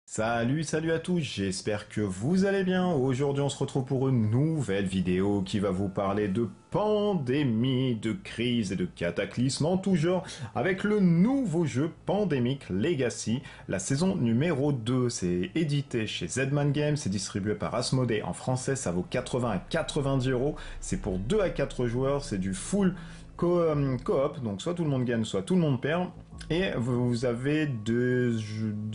Salut à tous, j'espère que vous allez bien. Aujourd'hui on se retrouve pour une nouvelle vidéo qui va vous parler de pandémie, de crise et de cataclysme en tout genre avec le nouveau jeu Pandemic Legacy, la saison numéro 2. C'est édité chez Zman Games, c'est distribué par Asmodee. En français ça vaut 80 à 90 euros, c'est pour 2 à 4 joueurs, c'est du full coop, donc soit tout le monde gagne, soit tout le monde perd. Et vous avez deux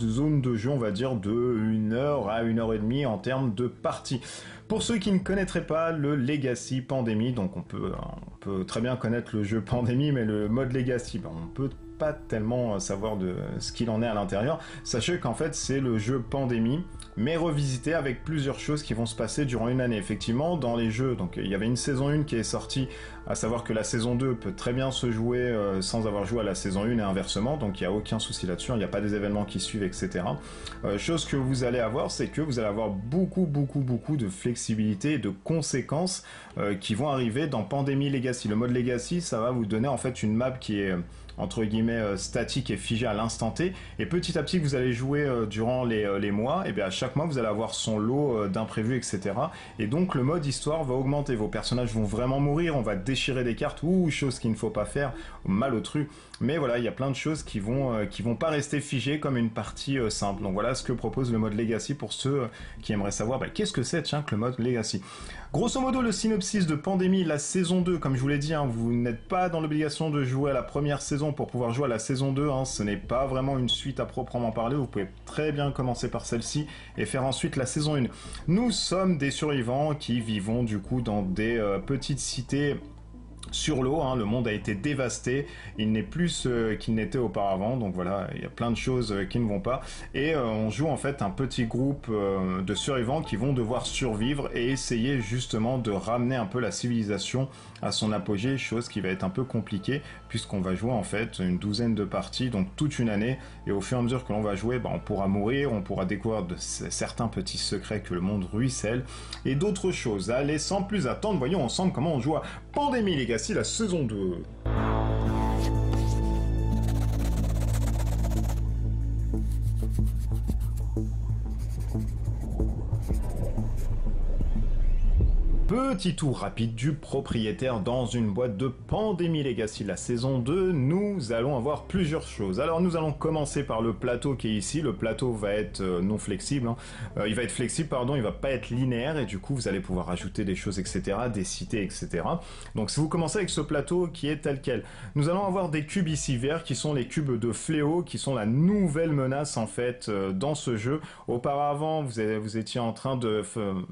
zones de jeu, on va dire, de 1 heure à 1 heure et demie en termes de partie. Pour ceux qui ne connaîtraient pas le Legacy Pandémie, donc on peut très bien connaître le jeu Pandémie, mais le mode Legacy, on peut pas tellement savoir de ce qu'il en est à l'intérieur. Sachez qu'en fait c'est le jeu Pandémie, mais revisité avec plusieurs choses qui vont se passer durant une année. Effectivement, dans les jeux, donc il y avait une saison 1 qui est sortie, à savoir que la saison 2 peut très bien se jouer sans avoir joué à la saison 1 et inversement, donc il n'y a aucun souci là-dessus, il n'y a pas des événements qui suivent, etc. Chose que vous allez avoir, c'est que vous allez avoir beaucoup de flexibilité et de conséquences qui vont arriver dans Pandémie Legacy. Le mode Legacy, ça va vous donner en fait une map qui est entre guillemets statique et figée à l'instant T, et petit à petit que vous allez jouer durant les mois, et bien à chaque mois vous allez avoir son lot d'imprévus, etc. Et donc le mode histoire va augmenter, vos personnages vont vraiment mourir, on va déchirer des cartes, ou chose qu'il ne faut pas faire, malotru, mais voilà, il y a plein de choses qui vont pas rester figées comme une partie simple. Donc voilà ce que propose le mode Legacy pour ceux qui aimeraient savoir qu'est-ce que c'est, tiens, que le mode Legacy. Grosso modo, le synopsis de Pandémie, la saison 2, comme je vous l'ai dit, vous n'êtes pas dans l'obligation de jouer à la première saison pour pouvoir jouer à la saison 2, ce n'est pas vraiment une suite à proprement parler, vous pouvez très bien commencer par celle-ci et faire ensuite la saison 1. Nous sommes des survivants qui vivons du coup dans des petites cités sur l'eau, le monde a été dévasté, il n'est plus ce qu'il n'était auparavant, donc voilà, il y a plein de choses qui ne vont pas, et on joue en fait un petit groupe de survivants qui vont devoir survivre et essayer justement de ramener un peu la civilisation à son apogée, chose qui va être un peu compliquée, puisqu'on va jouer en fait une douzaine de parties, donc toute une année, et au fur et à mesure que l'on va jouer, on pourra mourir, on pourra découvrir certains petits secrets que le monde ruisselle, et d'autres choses. Allez, sans plus attendre, voyons ensemble comment on joue à Pandémie Legacy, la saison 2. Petit tour rapide du propriétaire dans une boîte de Pandémie Legacy, la saison 2, nous allons avoir plusieurs choses. Alors nous allons commencer par le plateau qui est ici, le plateau va être non flexible, il va être flexible, pardon, il va pas être linéaire, et du coup vous allez pouvoir ajouter des choses, etc., des cités, etc. Donc si vous commencez avec ce plateau qui est tel quel, nous allons avoir des cubes ici verts qui sont les cubes de fléau, qui sont la nouvelle menace en fait dans ce jeu. Auparavant vous étiez en train de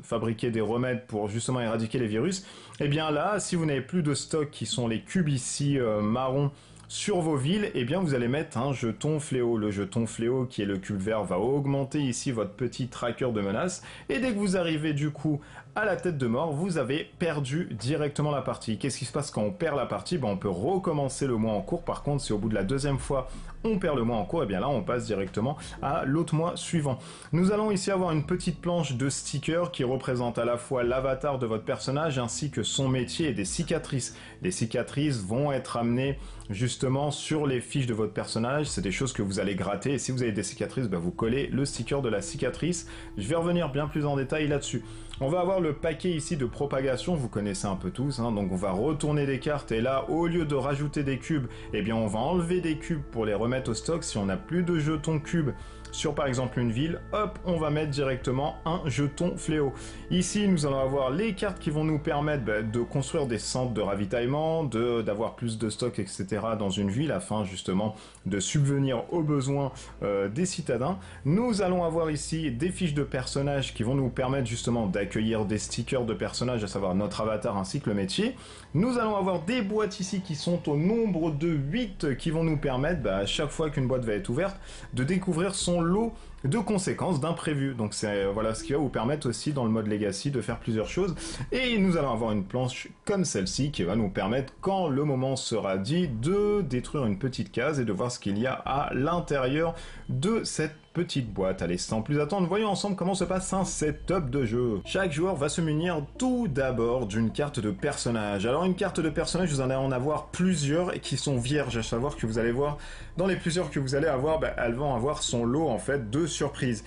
fabriquer des remèdes pour justement éradiquer les virus, et bien là, si vous n'avez plus de stock qui sont les cubes ici marron sur vos villes, et bien vous allez mettre un jeton fléau. Le jeton fléau qui est le cube vert va augmenter ici votre petit tracker de menace, et dès que vous arrivez du coup à la tête de mort, vous avez perdu directement la partie. Qu'est-ce qui se passe quand on perd la partie? On peut recommencer le mois en cours. Par contre, si au bout de la deuxième fois on perd le mois en cours, et bien là on passe directement à l'autre mois suivant. Nous allons ici avoir une petite planche de stickers qui représente à la fois l'avatar de votre personnage ainsi que son métier et des cicatrices. Les cicatrices vont être amenées justement sur les fiches de votre personnage, c'est des choses que vous allez gratter, et si vous avez des cicatrices, vous collez le sticker de la cicatrice. Je vais revenir bien plus en détail là-dessus. On va avoir le paquet ici de propagation, vous connaissez un peu tous, donc on va retourner des cartes, et là, au lieu de rajouter des cubes, eh bien on va enlever des cubes pour les remettre au stock. Si on n'a plus de jetons cubes sur par exemple une ville, hop, on va mettre directement un jeton fléau. Ici, nous allons avoir les cartes qui vont nous permettre de construire des centres de ravitaillement, d'avoir plus de stock, etc. dans une ville, afin justement de subvenir aux besoins des citadins. Nous allons avoir ici des fiches de personnages qui vont nous permettre justement d'accueillir des stickers de personnages, à savoir notre avatar ainsi que le métier. Nous allons avoir des boîtes ici qui sont au nombre de 8 qui vont nous permettre, à chaque fois qu'une boîte va être ouverte, de découvrir son lot de conséquences d'imprévus. Donc c'est voilà ce qui va vous permettre aussi dans le mode Legacy de faire plusieurs choses. Et nous allons avoir une planche comme celle-ci qui va nous permettre, quand le moment sera dit, de détruire une petite case et de voir ce qu'il y a à l'intérieur de cette petite boîte. Allez, sans plus attendre, voyons ensemble comment se passe un setup de jeu. Chaque joueur va se munir tout d'abord d'une carte de personnage. Alors une carte de personnage, vous allez en avoir plusieurs et qui sont vierges, à savoir que vous allez voir, dans les plusieurs que vous allez avoir, elles vont avoir son lot en fait de surprises.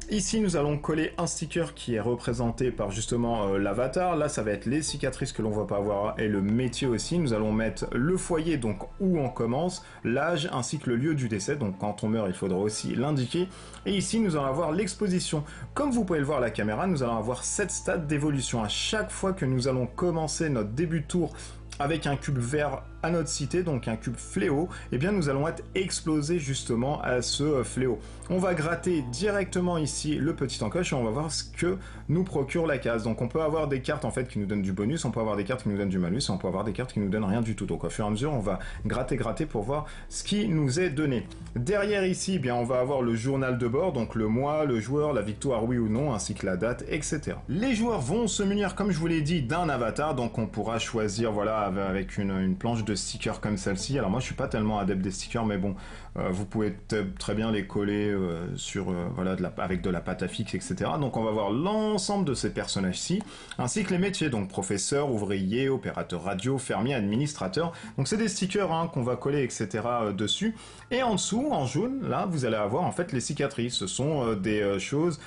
Ici, nous allons coller un sticker qui est représenté par justement l'avatar. Là, ça va être les cicatrices que l'on va pas avoir et le métier aussi. Nous allons mettre le foyer, donc où on commence, l'âge ainsi que le lieu du décès. Donc quand on meurt, il faudra aussi l'indiquer. Et ici, nous allons avoir l'exposition. Comme vous pouvez le voir à la caméra, nous allons avoir 7 stades d'évolution. À chaque fois que nous allons commencer notre début de tour avec un cube vert à notre cité, donc un cube fléau, eh bien nous allons être explosés justement à ce fléau. On va gratter directement ici le petit encoche et on va voir ce que nous procure la case. Donc on peut avoir des cartes en fait qui nous donnent du bonus, on peut avoir des cartes qui nous donnent du malus, et on peut avoir des cartes qui nous donnent rien du tout. Donc au fur et à mesure, on va gratter pour voir ce qui nous est donné. Derrière ici, eh bien on va avoir le journal de bord, donc le mois, le joueur, la victoire oui ou non, ainsi que la date, etc. Les joueurs vont se munir, comme je vous l'ai dit, d'un avatar, donc on pourra choisir, voilà, avec une planche de stickers comme celle-ci. Alors moi je suis pas tellement adepte des stickers, mais bon, vous pouvez très bien les coller sur voilà, avec de la pâte à fixe, etc. Donc on va voir l'ensemble de ces personnages-ci, ainsi que les métiers, donc professeur, ouvrier, opérateur radio, fermier, administrateur. Donc c'est des stickers hein, qu'on va coller, etc. Dessus. Et en dessous, en jaune, là, vous allez avoir en fait les cicatrices. Ce sont des choses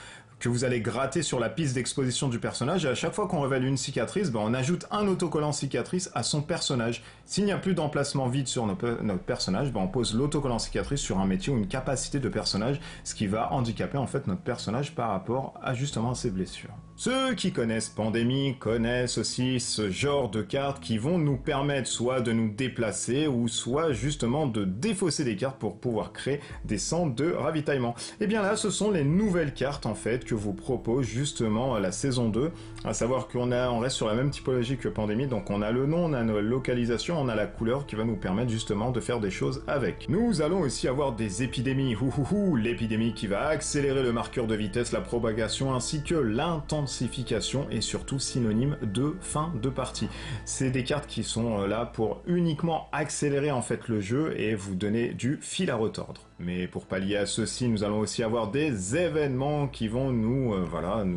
que vous allez gratter sur la piste d'exposition du personnage, et à chaque fois qu'on révèle une cicatrice, on ajoute un autocollant cicatrice à son personnage. S'il n'y a plus d'emplacement vide sur notre personnage, on pose l'autocollant cicatrice sur un métier ou une capacité de personnage, ce qui va handicaper en fait notre personnage par rapport à justement ses blessures. Ceux qui connaissent Pandémie connaissent aussi ce genre de cartes qui vont nous permettre soit de nous déplacer ou soit justement de défausser des cartes pour pouvoir créer des centres de ravitaillement. Et bien là, ce sont les nouvelles cartes en fait que vous propose justement la saison 2, à savoir on reste sur la même typologie que Pandémie, donc on a le nom, on a nos localisations, on a la couleur qui va nous permettre justement de faire des choses avec. Nous allons aussi avoir des épidémies, l'épidémie qui va accélérer le marqueur de vitesse, la propagation ainsi que l'intensification et surtout synonyme de fin de partie. C'est des cartes qui sont là pour uniquement accélérer en fait le jeu et vous donner du fil à retordre. Mais pour pallier à ceci, nous allons aussi avoir des événements qui vont nous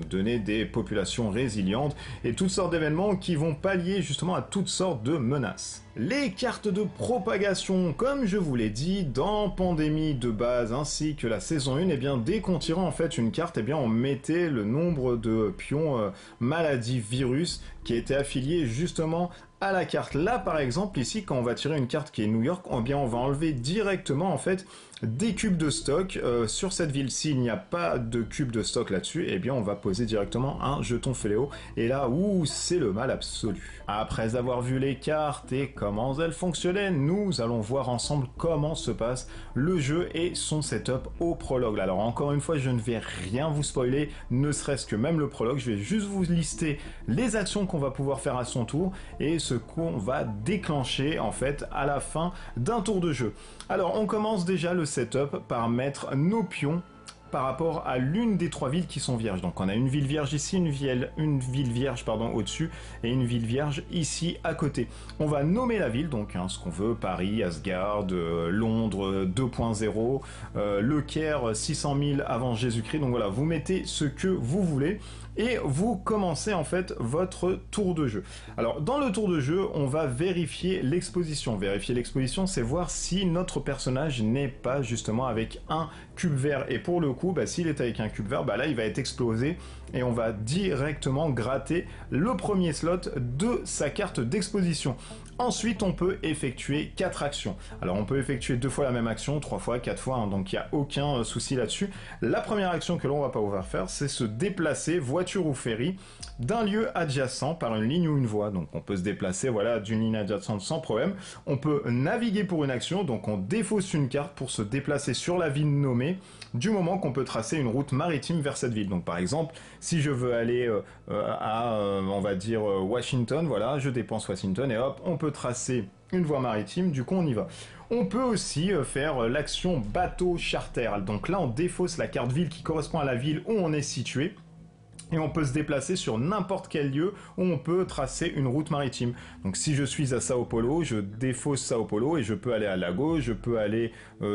donner des populations résilientes et toutes sortes d'événements qui vont pallier justement à toutes sortes de menaces. Les cartes de propagation, comme je vous l'ai dit, dans Pandémie de base ainsi que la saison 1, dès qu'on tirait en fait une carte, on mettait le nombre de pions maladie virus qui était affilié justement à la carte. Là par exemple, ici quand on va tirer une carte qui est New York, on va enlever directement en fait des cubes de stock sur cette ville. S'il n'y a pas de cube de stock là-dessus, on va poser directement un jeton fléau et là c'est le mal absolu. Après avoir vu les cartes et comment elles fonctionnaient, nous allons voir ensemble comment se passe le jeu et son setup au prologue. Alors encore une fois, je ne vais rien vous spoiler, ne serait-ce que même le prologue, je vais juste vous lister les actions qu'on va pouvoir faire à son tour et ce qu'on va déclencher en fait à la fin d'un tour de jeu. Alors on commence déjà le setup par mettre nos pions par rapport à l'une des 3 villes qui sont vierges. Donc on a une ville vierge ici, une ville vierge au-dessus et une ville vierge ici à côté. On va nommer la ville, donc ce qu'on veut, Paris, Asgard, Londres 2.0, Le Caire 600 000 avant Jésus-Christ. Donc voilà, vous mettez ce que vous voulez et vous commencez en fait votre tour de jeu. Alors dans le tour de jeu, on va vérifier l'exposition. Vérifier l'exposition, c'est voir si notre personnage n'est pas justement avec un cube vert. Et pour le coup, s'il est avec un cube vert, là il va être explosé et on va directement gratter le premier slot de sa carte d'exposition. Ensuite, on peut effectuer 4 actions. Alors, on peut effectuer 2 fois la même action, 3 fois, 4 fois, donc il n'y a aucun souci là-dessus. La première action que l'on va pouvoir faire, c'est se déplacer, voiture ou ferry, d'un lieu adjacent par une ligne ou une voie. Donc, on peut se déplacer, d'une ligne adjacente sans problème. On peut naviguer pour une action, donc on défausse une carte pour se déplacer sur la ville nommée, du moment qu'on peut tracer une route maritime vers cette ville. Donc, par exemple, si je veux aller on va dire Washington, je dépense Washington et hop, on peut tracer une voie maritime, du coup on y va. On peut aussi faire l'action bateau charter, donc là on défausse la carte ville qui correspond à la ville où on est situé, Et on peut se déplacer sur n'importe quel lieu où on peut tracer une route maritime. Donc si je suis à Sao Paulo, je défausse Sao Paulo et je peux aller à Lagos, je peux aller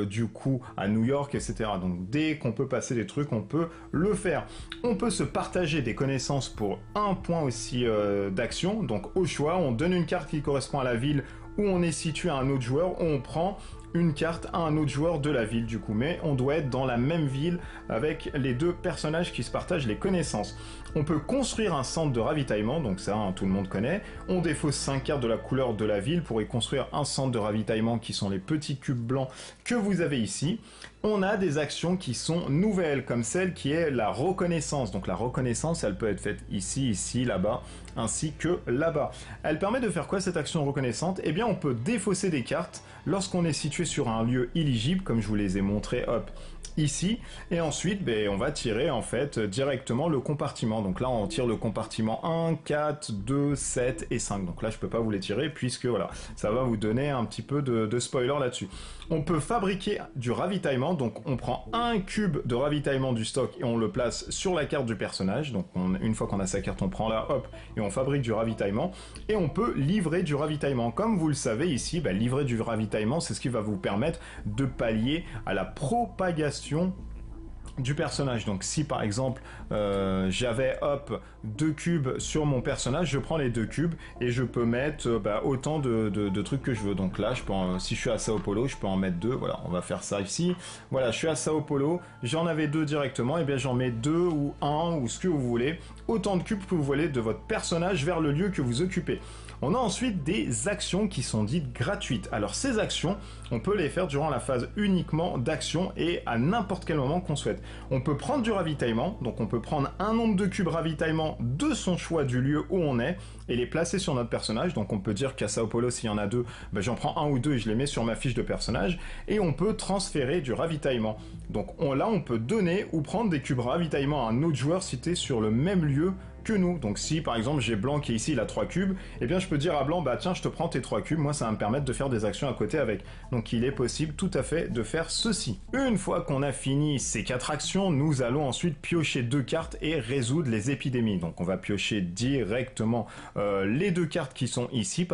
du coup à New York, etc. Donc dès qu'on peut passer des trucs, on peut le faire. On peut se partager des connaissances pour un point aussi d'action. Donc au choix, on donne une carte qui correspond à la ville où on est situé à un autre joueur, où on prend une carte à un autre joueur de la ville du coup, mais on doit être dans la même ville avec les deux personnages qui se partagent les connaissances. On peut construire un centre de ravitaillement, donc ça tout le monde connaît. On défausse 5 cartes de la couleur de la ville pour y construire un centre de ravitaillement qui sont les petits cubes blancs que vous avez ici. On a des actions qui sont nouvelles, comme celle qui est la reconnaissance. Donc la reconnaissance, elle peut être faite ici, ici, là-bas, ainsi que là-bas. Elle permet de faire quoi cette action reconnaissante? Eh bien, on peut défausser des cartes lorsqu'on est situé sur un lieu éligible, comme je vous les ai montrés, hop, ici, et ensuite on va tirer en fait directement le compartiment. Donc là on tire le compartiment 1, 4, 2, 7 et 5. Donc là je peux pas vous les tirer puisque voilà, ça va vous donner un petit peu de spoiler là-dessus. On peut fabriquer du ravitaillement, donc on prend un cube de ravitaillement du stock et on le place sur la carte du personnage. Donc une fois qu'on a sa carte, on prend là, hop, et on fabrique du ravitaillement. Et on peut livrer du ravitaillement. Comme vous le savez ici, livrer du ravitaillement, c'est ce qui va vous permettre de pallier à la propagation du personnage. Donc si par exemple j'avais hop 2 cubes sur mon personnage, je prends les 2 cubes et je peux mettre autant de trucs que je veux. Donc là je peux si je suis à Sao Paulo, je peux en mettre 2. Voilà, on va faire ça ici. Voilà, je suis à Sao Paulo, j'en avais 2 directement, et bien j'en mets 2 ou 1 ou ce que vous voulez, autant de cubes que vous voulez de votre personnage vers le lieu que vous occupez. On a ensuite des actions qui sont dites gratuites. Alors ces actions, on peut les faire durant la phase uniquement d'action et à n'importe quel moment qu'on souhaite. On peut prendre du ravitaillement, donc on peut prendre un nombre de cubes ravitaillement de son choix du lieu où on est et les placer sur notre personnage. Donc on peut dire qu'à Sao Paulo, s'il y en a 2, j'en prends 1 ou 2 et je les mets sur ma fiche de personnage. Et on peut transférer du ravitaillement. Donc là, on peut donner ou prendre des cubes ravitaillement à un autre joueur cité sur le même lieu que nous. Donc si par exemple j'ai Blanc qui est ici, il a 3 cubes, et bien je peux dire à Blanc, tiens je te prends tes 3 cubes, moi ça va me permettre de faire des actions à côté avec. Donc il est possible tout à fait de faire ceci. Une fois qu'on a fini ces 4 actions, nous allons ensuite piocher 2 cartes et résoudre les épidémies. Donc on va piocher directement les 2 cartes qui sont ici,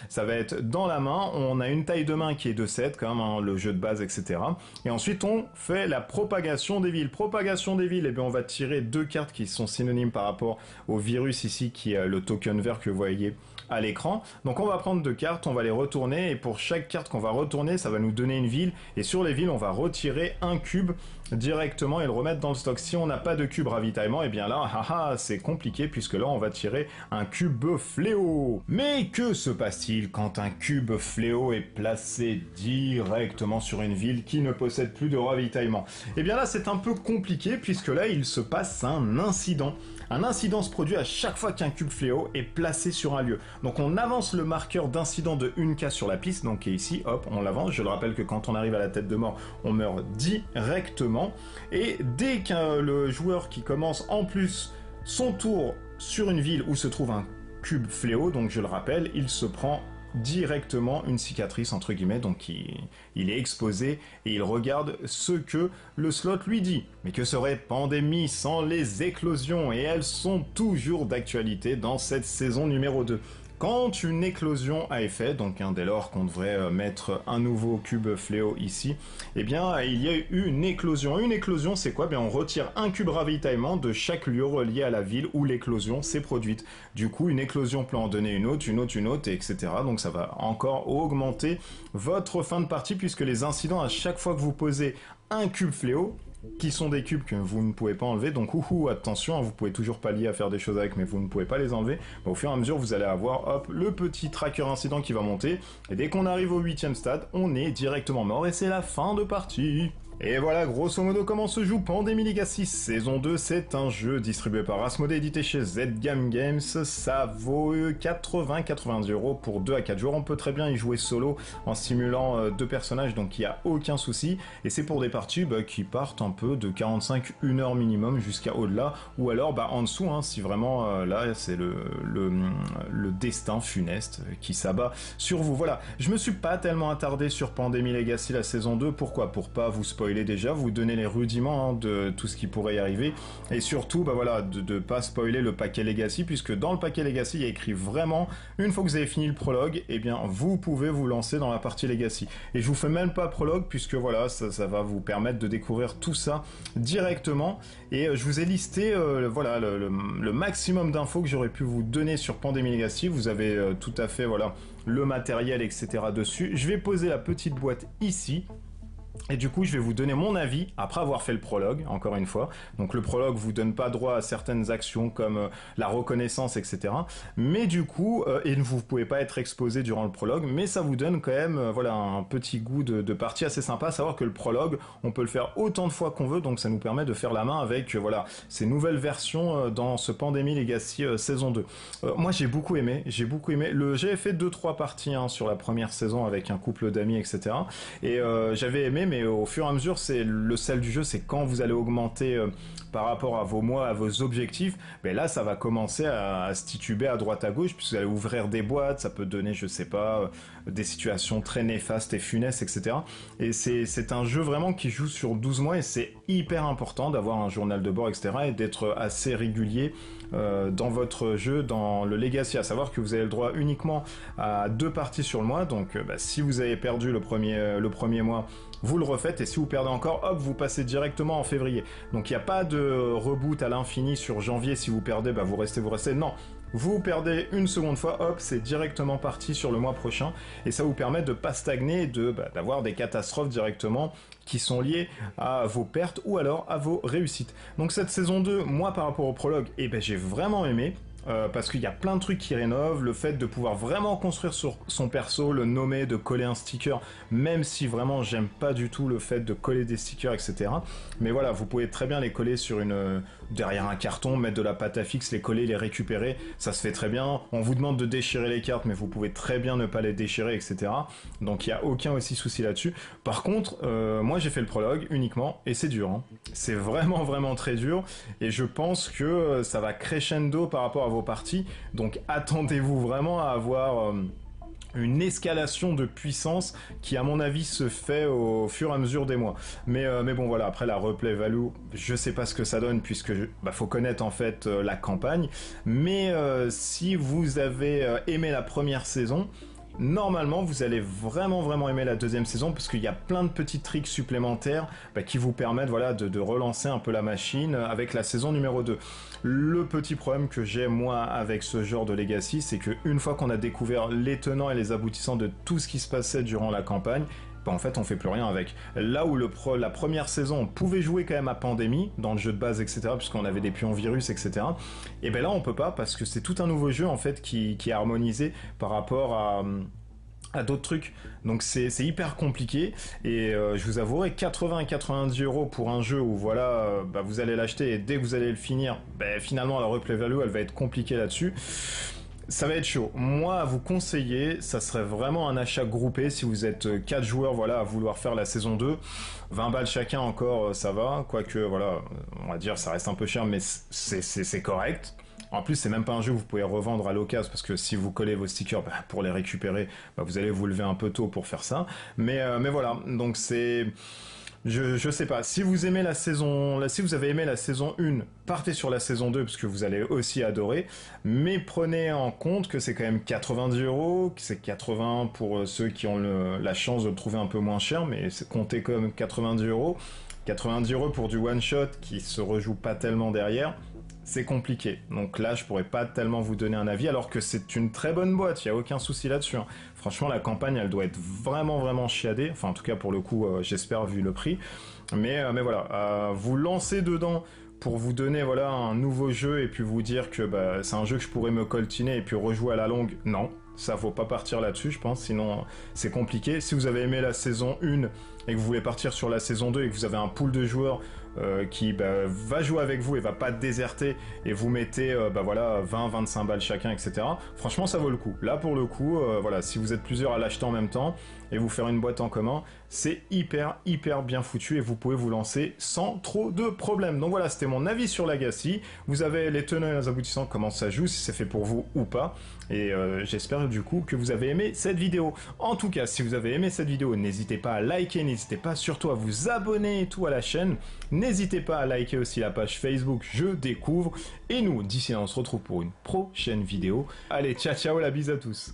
ça va être dans la main, on a une taille de main qui est de 7 comme le jeu de base, etc. Et ensuite on fait la propagation des villes. Propagation des villes, et bien on va tirer 2 cartes qui sont synonymes par rapport au virus ici qui est le token vert que vous voyez à l'écran. Donc on va prendre 2 cartes, on va les retourner et pour chaque carte qu'on va retourner, ça va nous donner une ville et sur les villes, on va retirer un cube directement et le remettre dans le stock. Si on n'a pas de cube ravitaillement, et bien là, c'est compliqué puisque là, on va tirer un cube fléau. Mais que se passe-t-il quand un cube fléau est placé directement sur une ville qui ne possède plus de ravitaillement? Et bien là, c'est un peu compliqué puisque là, il se passe un incident. Un incident se produit à chaque fois qu'un cube fléau est placé sur un lieu. Donc on avance le marqueur d'incident de 1 case sur la piste, donc qui est ici, hop, on l'avance. Je le rappelle que quand on arrive à la tête de mort, on meurt directement. Et dès qu'un le joueur qui commence en plus son tour sur une ville où se trouve un cube fléau, donc je le rappelle, il se prend directement une cicatrice entre guillemets, donc il est exposé et il regarde ce que le slot lui dit. Mais que serait Pandémie sans les éclosions? Et elles sont toujours d'actualité dans cette saison numéro 2. Quand une éclosion a effet, donc dès lors qu'on devrait mettre un nouveau cube fléau ici, eh bien il y a eu une éclosion. Une éclosion c'est quoi? On retire un cube ravitaillement de chaque lieu relié à la ville où l'éclosion s'est produite. Du coup une éclosion peut en donner une autre, etc. Donc ça va encore augmenter votre fin de partie puisque les incidents à chaque fois que vous posez un cube fléau, qui sont des cubes que vous ne pouvez pas enlever, donc attention, vous pouvez toujours pallier à faire des choses avec, mais vous ne pouvez pas les enlever. Au fur et à mesure, vous allez avoir, hop, le petit tracker incident qui va monter, et dès qu'on arrive au 8e stade, on est directement mort, et c'est la fin de partie. Et voilà grosso modo comment se joue Pandémie Legacy saison 2, c'est un jeu distribué par Asmodee, édité chez Z-Game Games, ça vaut 80 € pour 2 à 4 joueurs, on peut très bien y jouer solo en simulant 2 personnages, donc il n'y a aucun souci, et c'est pour des parties qui partent un peu de 45-1 heure minimum jusqu'à au-delà, ou alors en dessous, si vraiment là c'est le destin funeste qui s'abat sur vous. Voilà, je me suis pas tellement attardé sur Pandémie Legacy la saison 2, pourquoi? Pour pas vous spoiler spoiler déjà, vous donner les rudiments hein, de tout ce qui pourrait y arriver, et surtout bah voilà, de pas spoiler le paquet Legacy, puisque dans le paquet Legacy, il y a écrit vraiment, une fois que vous avez fini le prologue, eh bien vous pouvez vous lancer dans la partie Legacy. Et je vous fais même pas prologue, puisque voilà, ça va vous permettre de découvrir tout ça directement, et je vous ai listé voilà, le maximum d'infos que j'aurais pu vous donner sur Pandémie Legacy. Vous avez tout à fait voilà, le matériel, etc. dessus. Je vais poser la petite boîte ici. Et du coup, je vais vous donner mon avis après avoir fait le prologue, encore une fois. Donc le prologue vous donne pas droit à certaines actions comme la reconnaissance, etc. Mais du coup, et vous pouvez pas être exposé durant le prologue, mais ça vous donne quand même voilà, un petit goût de partie assez sympa. À savoir que le prologue, on peut le faire autant de fois qu'on veut, donc ça nous permet de faire la main avec voilà, ces nouvelles versions dans ce Pandémie Legacy saison 2. Moi, j'ai beaucoup aimé. J'avais fait 2-3 parties hein, sur la première saison avec un couple d'amis, etc. Et j'avais aimé, mais au fur et à mesure, c'est le sel du jeu, c'est quand vous allez augmenter par rapport à vos mois, à vos objectifs, ben là, ça va commencer à se tituber à droite à gauche, puisque vous allez ouvrir des boîtes, ça peut donner, je sais pas, des situations très néfastes et funestes, etc. Et c'est un jeu vraiment qui joue sur 12 mois, et c'est hyper important d'avoir un journal de bord, etc., et d'être assez régulier dans votre jeu, dans le Legacy, à savoir que vous avez le droit uniquement à 2 parties sur le mois, donc bah, si vous avez perdu le premier mois, vous le refaites, et si vous perdez encore, hop, vous passez directement en février. Donc il n'y a pas de reboot à l'infini sur janvier, si vous perdez, bah vous restez, non. Vous perdez une seconde fois, hop, c'est directement parti sur le mois prochain, et ça vous permet de pas stagner et d'avoir des catastrophes directement qui sont liées à vos pertes ou alors à vos réussites. Donc cette saison 2, moi par rapport au prologue, eh ben, j'ai vraiment aimé. Parce qu'il y a plein de trucs qui rénovent, le fait de pouvoir vraiment construire sur son perso, le nommer, de coller un sticker, même si vraiment j'aime pas du tout le fait de coller des stickers, etc. Mais voilà, vous pouvez très bien les coller sur derrière un carton, mettre de la pâte à fixe, les coller, les récupérer, ça se fait très bien. On vous demande de déchirer les cartes, mais vous pouvez très bien ne pas les déchirer, etc. Donc il n'y a aucun aussi souci là-dessus. Par contre, moi j'ai fait le prologue uniquement, et c'est dur, hein. C'est vraiment vraiment très dur, et je pense que ça va crescendo par rapport à vos parties, donc attendez-vous vraiment à avoir une escalation de puissance qui à mon avis se fait au fur et à mesure des mois. Mais bon voilà, après la replay value, je sais pas ce que ça donne puisque faut connaître en fait la campagne, mais si vous avez aimé la première saison, normalement, vous allez vraiment vraiment aimer la deuxième saison parce qu'il y a plein de petits tricks supplémentaires qui vous permettent voilà, de relancer un peu la machine avec la saison numéro 2. Le petit problème que j'ai moi avec ce genre de Legacy, c'est qu'une fois qu'on a découvert les tenants et les aboutissants de tout ce qui se passait durant la campagne, en fait on fait plus rien avec. Là où la première saison on pouvait jouer quand même à Pandémie dans le jeu de base, etc., puisqu'on avait des pions virus, etc., et ben là on peut pas parce que c'est tout un nouveau jeu en fait qui est harmonisé par rapport à d'autres trucs, donc c'est hyper compliqué, et je vous avouerai 80 et 90 euros pour un jeu où voilà vous allez l'acheter et dès que vous allez le finir, finalement la replay value elle va être compliquée là-dessus. Ça va être chaud. Moi, à vous conseiller, ça serait vraiment un achat groupé si vous êtes 4 joueurs voilà, à vouloir faire la saison 2. 20 balles chacun encore, ça va. Quoique, voilà, on va dire ça reste un peu cher, mais c'est correct. En plus, c'est même pas un jeu que vous pouvez revendre à l'occasion, parce que si vous collez vos stickers pour les récupérer, vous allez vous lever un peu tôt pour faire ça. Mais voilà, donc c'est... Je sais pas, si vous aimez si vous avez aimé la saison 1, partez sur la saison 2 parce que vous allez aussi adorer, mais prenez en compte que c'est quand même 90 euros, que c'est 80 pour ceux qui ont la chance de le trouver un peu moins cher, mais comptez comme 90 euros. 90 euros pour du one shot qui se rejoue pas tellement derrière, c'est compliqué. Donc là, je pourrais pas tellement vous donner un avis, alors que c'est une très bonne boîte, il y a aucun souci là-dessus, hein. Franchement, la campagne, elle doit être vraiment, vraiment chiadée. Enfin, en tout cas, pour le coup, j'espère, vu le prix. Mais voilà, vous lancez dedans pour vous donner voilà, un nouveau jeu et puis vous dire que c'est un jeu que je pourrais me coltiner et puis rejouer à la longue. Non, ça faut pas partir là-dessus, je pense, sinon c'est compliqué. Si vous avez aimé la saison 1 et que vous voulez partir sur la saison 2 et que vous avez un pool de joueurs qui va jouer avec vous et va pas déserter et vous mettez voilà 20-25 balles chacun, etc. Franchement, ça vaut le coup. Là, pour le coup, voilà, si vous êtes plusieurs à l'acheter en même temps et vous faire une boîte en commun, c'est hyper bien foutu et vous pouvez vous lancer sans trop de problèmes. Donc voilà, c'était mon avis sur Legacy. Vous avez les tenants et les aboutissants, comment ça joue, si c'est fait pour vous ou pas. Et j'espère du coup que vous avez aimé cette vidéo. En tout cas, si vous avez aimé cette vidéo, n'hésitez pas à liker, n'hésitez pas surtout à vous abonner et tout à la chaîne. N'hésitez pas à liker aussi la page Facebook Je Découvre. Et nous, d'ici là, on se retrouve pour une prochaine vidéo. Allez, ciao la bise à tous.